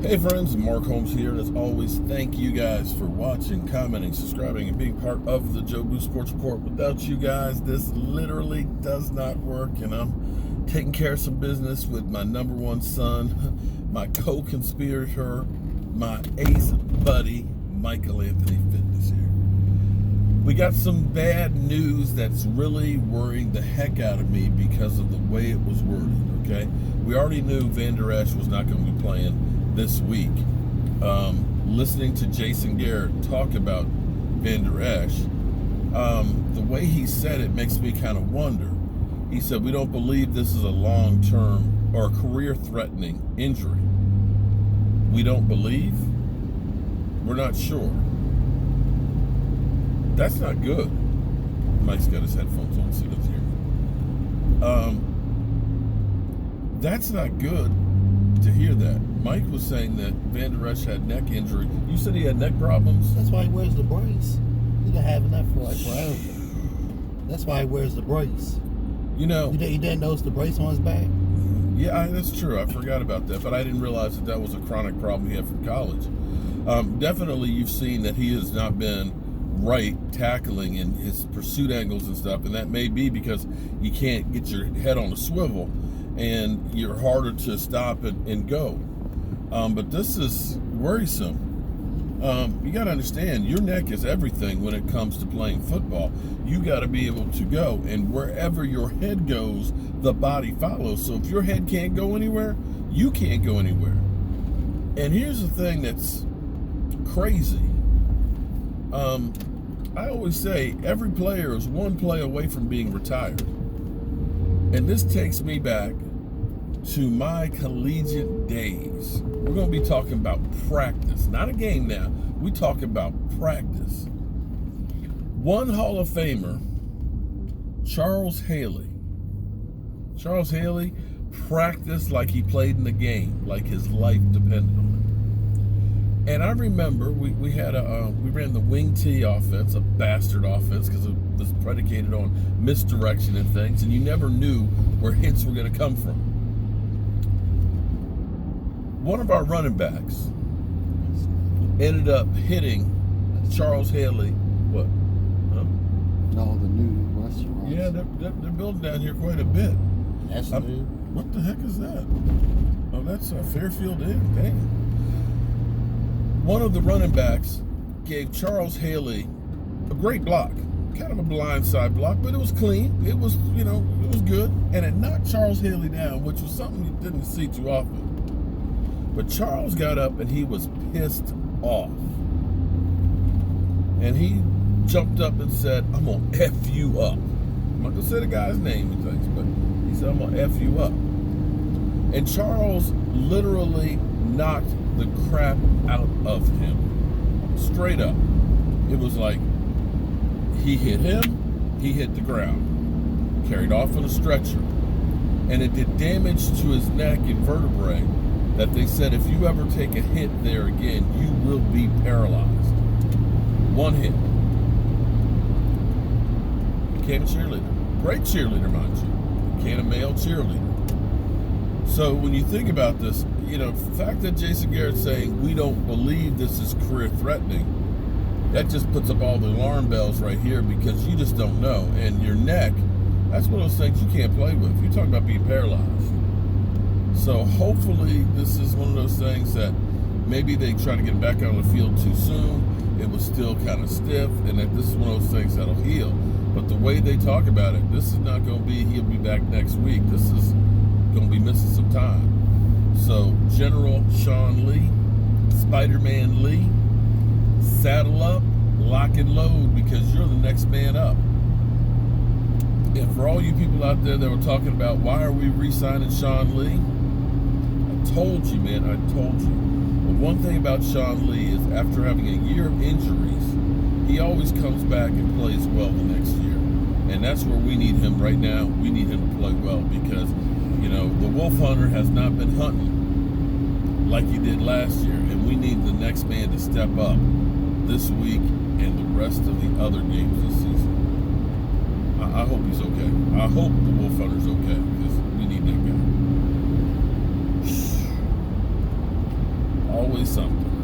Hey friends, Mark Holmes here, and as always, thank you guys for watching, commenting, subscribing, and being part of the Joe Boo Sports Report. Without you guys, this literally does not work, and I'm taking care of some business with my number one son, my co-conspirator, my ace buddy, Michael Anthony Fitness here. We got some bad news that's really worrying the heck out of me because of the way it was worded, okay? We already knew Vander Esch was not going to be playing this week. Listening to Jason Garrett talk about Vander Esch, the way he said it makes me kind of wonder. He said, we don't believe this is a long-term or career-threatening injury. We don't believe? We're not sure. That's not good. Mike's got his headphones on so he doesn't hear me. That's not good to hear that. Mike was saying that Vander Esch had neck injury. You said he had neck problems? That's why he wears the brace. He's been having that for like forever. That's why he wears the brace. You know, you didn't notice the brace on his back? Yeah, that's true. I forgot about that, but I didn't realize that was a chronic problem he had from college. Definitely, you've seen that he has not been right tackling in his pursuit angles and stuff, and that may be because you can't get your head on a swivel and you're harder to stop and go. But this is worrisome. You got to understand, your neck is everything when it comes to playing football. You got to be able to go, and wherever your head goes, the body follows. So if your head can't go anywhere, you can't go anywhere. And here's the thing that's crazy. I always say every player is one play away from being retired. And this takes me back to my collegiate days. We're going to be talking about practice, not a game now. We talk about practice. One Hall of Famer, Charles Haley. Charles Haley practiced like he played in the game, like his life depended on it. And I remember we ran the wing T offense, a bastard offense, because it was predicated on misdirection and things, and you never knew where hits were going to come from. One of our running backs ended up hitting Charles Haley. What? Huh? No, the new restaurant. Yeah, they're building down here quite a bit. That's new. What the heck is that? Oh, that's Fairfield Inn. Dang. One of the running backs gave Charles Haley a great block, kind of a blindside block, but it was clean. It was, it was good, and it knocked Charles Haley down, which was something you didn't see too often. But Charles got up and he was pissed off, and he jumped up and said, "I'm gonna F you up." I'm not gonna say the guy's name and things, but he said, "I'm gonna F you up." And Charles literally knocked the crap out of him, straight up. It was like he hit him, he hit the ground, carried off on a stretcher, and it did damage to his neck and vertebrae that they said if you ever take a hit there again, you will be paralyzed. One hit. Became a cheerleader. Great cheerleader, mind you. Became a male cheerleader. So when you think about this, the fact that Jason Garrett's saying we don't believe this is career threatening, that just puts up all the alarm bells right here, because you just don't know. And your neck, that's one of those things you can't play with. You're talking about being paralyzed. So hopefully this is one of those things that maybe they try to get him back on the field too soon. It was still kind of stiff, and that this is one of those things that'll heal. But the way they talk about it, this is not going to be he'll be back next week. This is going to be missing some time. So General Sean Lee, Spider-Man Lee, saddle up, lock and load, because you're the next man up. And for all you people out there that were talking about why are we re-signing Sean Lee, I told you, man, I told you. But one thing about Sean Lee is after having a year of injuries, he always comes back and plays well the next year. And that's where we need him right now. We need him to play well, because the Wolf Hunter has not been hunting like he did last year, and we need the next man to step up this week and the rest of the other games this season. I hope he's okay. I hope the Wolf Hunter's okay, because we need that guy. always something.